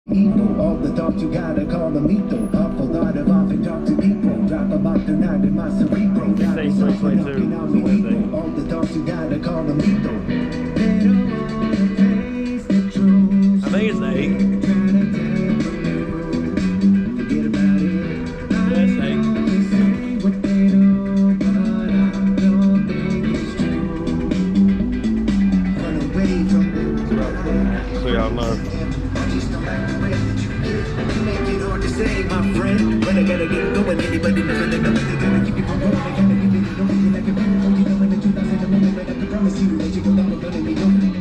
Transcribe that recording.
Evil, all the thoughts you gotta call them lethal. Awful lot of often talk to people. Drop them off, they're not in my cerebral. Say 322 on the Wednesday. All the thoughts you gotta call them lethal. They don't wanna face the truth. I think it's 8. Forget about it. Yeah, it's 8. They say what they do, but I don't think it's true. Run away from them. So y'all know. You make it hard to say, my friend. But I gotta get going. Anybody never